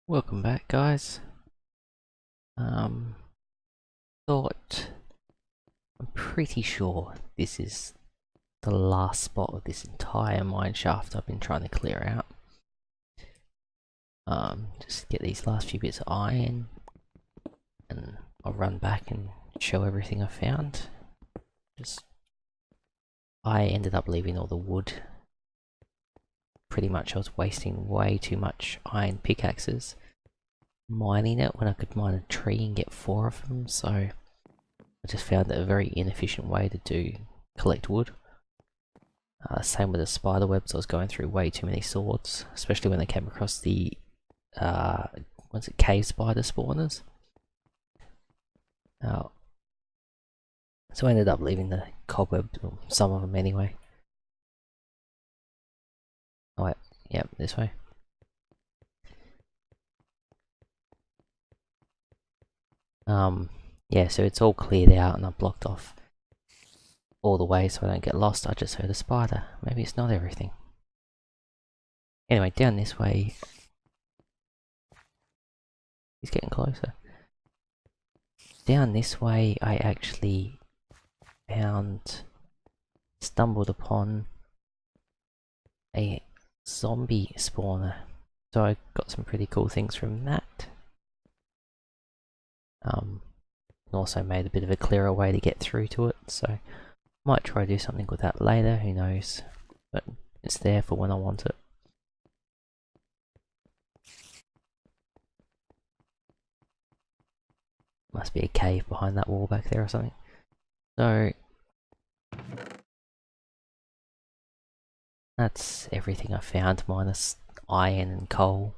Welcome back, guys. Um, thought I'm pretty sure this is the last spot of this entire mine shaft I've been trying to clear out. Just get these last few bits of iron, and I'll run back and show everything I found. I ended up leaving all the wood. Pretty much I was wasting way too much iron pickaxes mining it when I could mine a tree and get 4 of them, so I just found it a very inefficient way to collect wood. Same with the spider webs, I was going through way too many swords, especially when I came across the cave spider spawners. So I ended up leaving the cobwebs, or some of them anyway. Oh wait, yep, this way. Yeah, so it's all cleared out and I blocked off all the way so I don't get lost. I just heard a spider. Maybe it's not everything. Anyway, down this way. He's getting closer. Down this way I actually stumbled upon a zombie spawner. So I got some pretty cool things from that. Also made a bit of a clearer way to get through to it, so might try to do something with that later, who knows. But it's there for when I want it. Must be a cave behind that wall back there or something. So that's everything I found, minus iron and coal,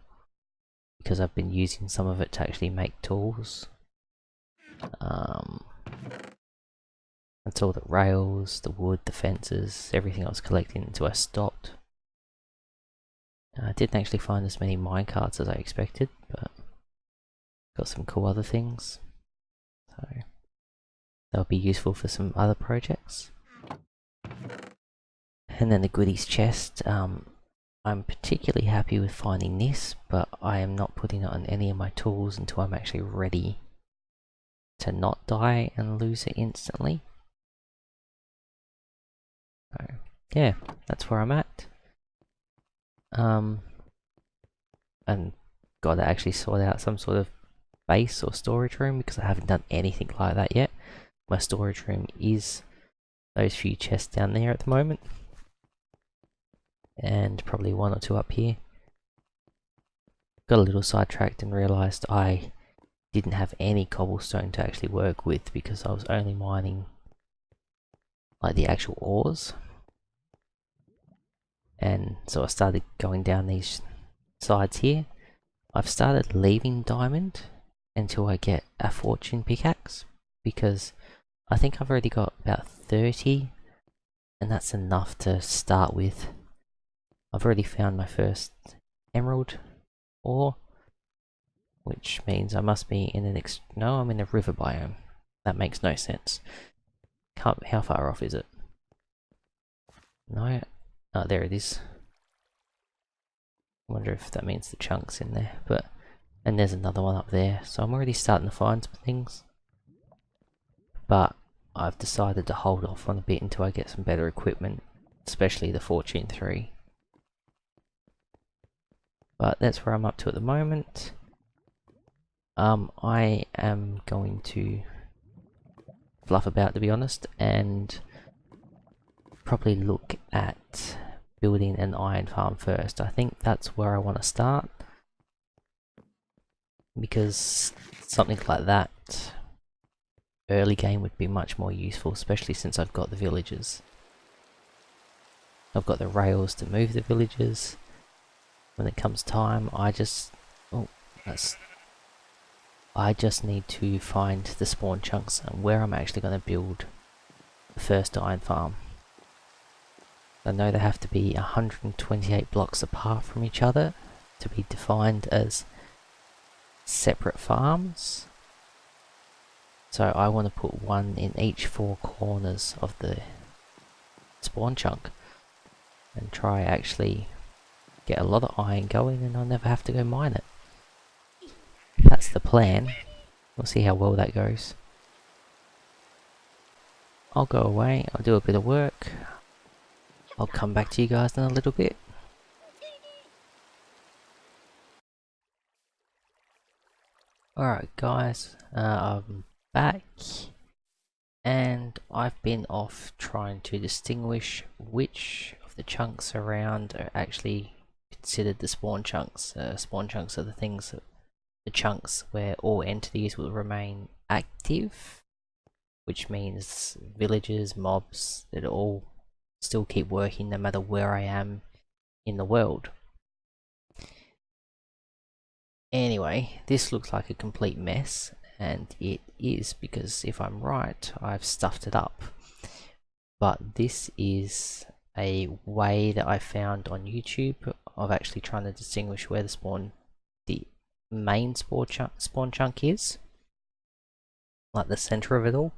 because I've been using some of it to actually make tools. That's all the rails, the wood, the fences, everything I was collecting until I stopped. I didn't actually find as many minecarts as I expected, but got some cool other things. So that'll be useful for some other projects. And then the goodies chest. I'm particularly happy with finding this, but I am not putting it on any of my tools until I'm actually ready to not die and lose it instantly. So yeah, that's where I'm at. And gotta actually sort out some sort of base or storage room because I haven't done anything like that yet. My storage room is those few chests down there at the moment, and probably 1 or 2 up here. Got a little sidetracked and realised I didn't have any cobblestone to actually work with because I was only mining like the actual ores. And so I started going down these sides here. I've started leaving diamond until I get a fortune pickaxe, because I think I've already got about 30, and that's enough to start with. I've already found my first emerald ore, which means I must be in an no, I'm in a river biome. That makes no sense. How far off is it? No, oh, there it is. I wonder if that means the chunk's in there, and there's another one up there, so I'm already starting to find some things. But I've decided to hold off on a bit until I get some better equipment, especially the Fortune 3. But that's where I'm up to at the moment. I am going to fluff about, to be honest, and probably look at building an iron farm first. I think that's where I want to start, because something like that early game would be much more useful, especially since I've got the villagers. I've got the rails to move the villagers. When it comes time, I just need to find the spawn chunks and where I'm actually going to build the first iron farm. I know they have to be 128 blocks apart from each other to be defined as separate farms. So I want to put one in each 4 corners of the spawn chunk and try actually get a lot of iron going, and I'll never have to go mine it. That's the plan. We'll see how well that goes. I'll go away, I'll do a bit of work. I'll come back to you guys in a little bit. Alright guys, I'm back. And I've been off trying to distinguish which of the chunks around are actually considered the spawn chunks. Spawn chunks are the things, the chunks where all entities will remain active, which means villagers, mobs, that all still keep working no matter where I am in the world. Anyway, this looks like a complete mess, and it is, because if I'm right, I've stuffed it up. But this is a way that I found on YouTube of actually trying to distinguish where the main spawn chunk is, like the center of it all.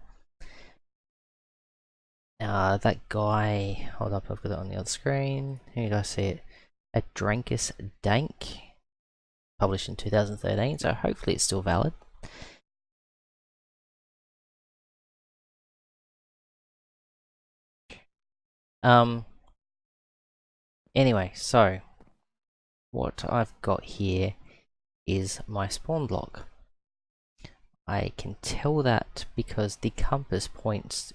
That guy, hold up, I've got it on the other screen. Here, did I see it? Adrankus Dank, published in 2013, so hopefully it's still valid. Anyway, so what I've got here is my spawn block. I can tell that because the compass points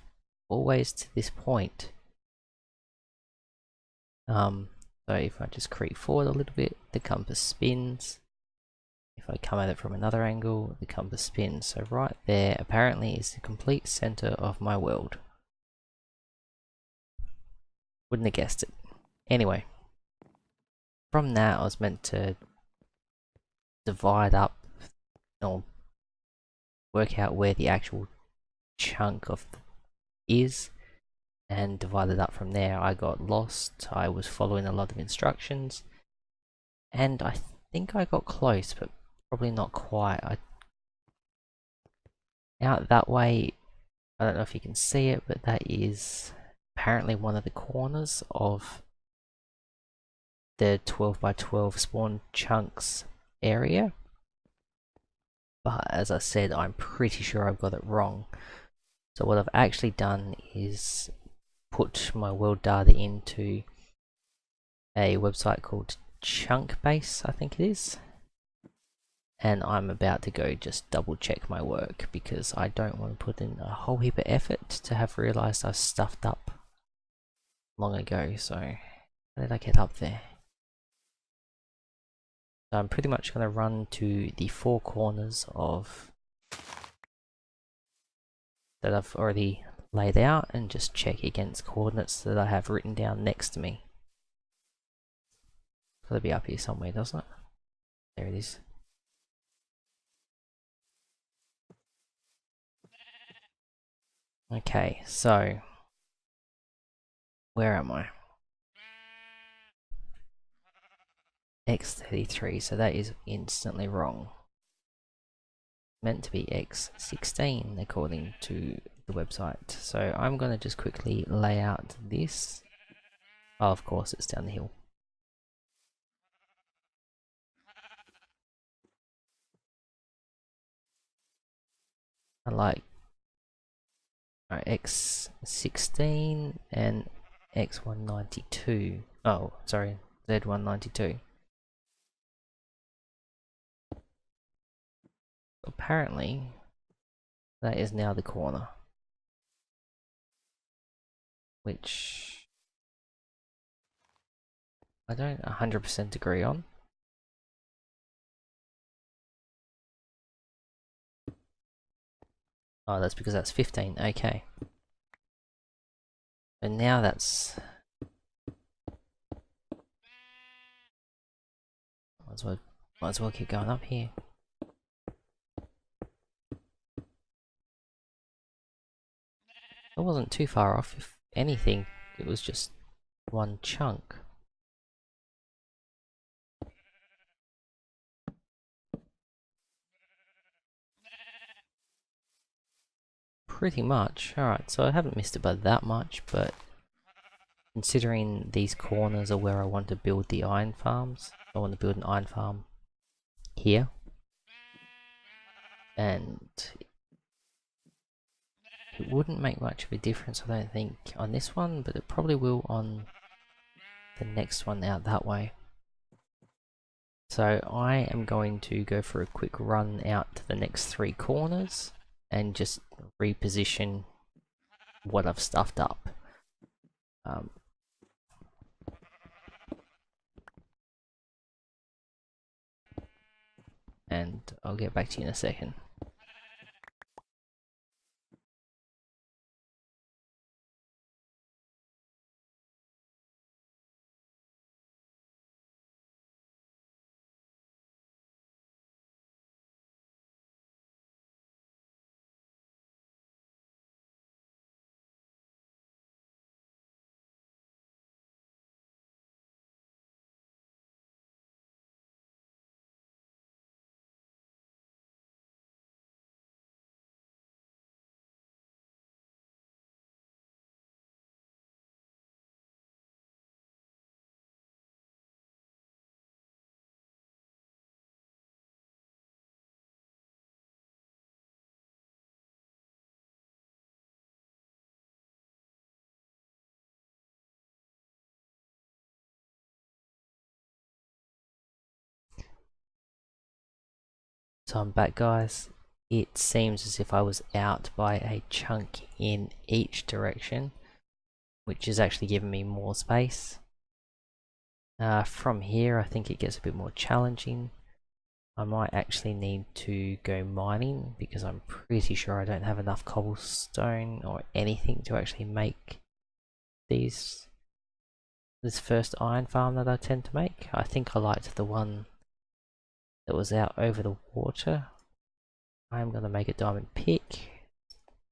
always to this point. So if I just creep forward a little bit, the compass spins. If I come at it from another angle, the compass spins. So right there apparently is the complete center of my world. Wouldn't have guessed it. Anyway, from that I was meant to divide up or work out where the actual chunk of is and divide it up from there. I got lost. I was following a lot of instructions and I think I got close, but probably not quite. Out that way, I don't know if you can see it, but that is apparently one of the corners of the 12 by 12 spawn chunks area. But as I said, I'm pretty sure I've got it wrong. So what I've actually done is put my world data into a website called Chunkbase, I think it is. And I'm about to go just double check my work because I don't want to put in a whole heap of effort to have realized I stuffed up long ago. So how did I get up there? So I'm pretty much going to run to the four corners of that I've already laid out and just check against coordinates that I have written down next to me. It's got to be up here somewhere, doesn't it? There it is. Okay, so where am I? X33, so that is instantly wrong. Meant to be X16 according to the website. So I'm going to just quickly lay out this. Oh, of course it's down the hill. I like X16 and X192. Oh, sorry, Z192. Apparently, that is now the corner, which I don't 100% agree on. Oh, that's because that's 15, okay. And now that's... Might as well keep going up here. It wasn't too far off, if anything, it was just one chunk. Pretty much. Alright, so I haven't missed it by that much, but considering these corners are where I want to build the iron farms, I want to build an iron farm here. and it wouldn't make much of a difference, I don't think, on this one, but it probably will on the next one out that way. So I am going to go for a quick run out to the next 3 corners and just reposition what I've stuffed up. And I'll get back to you in a second. So I'm back, guys. It seems as if I was out by a chunk in each direction, which is actually giving me more space. From here I think it gets a bit more challenging. I might actually need to go mining because I'm pretty sure I don't have enough cobblestone or anything to actually make this first iron farm that I tend to make. I think I liked the one that was out over the water. I'm going to make a diamond pick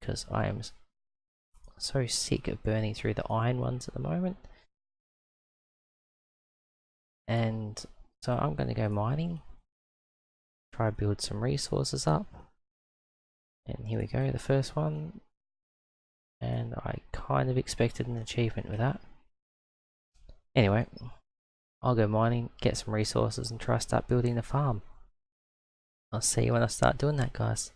because I am so sick of burning through the iron ones at the moment. And so I'm going to go mining, try build some resources up. And here we go, the first one. And I kind of expected an achievement with that. Anyway, I'll go mining, get some resources and try to start building the farm. I'll see you when I start doing that, guys.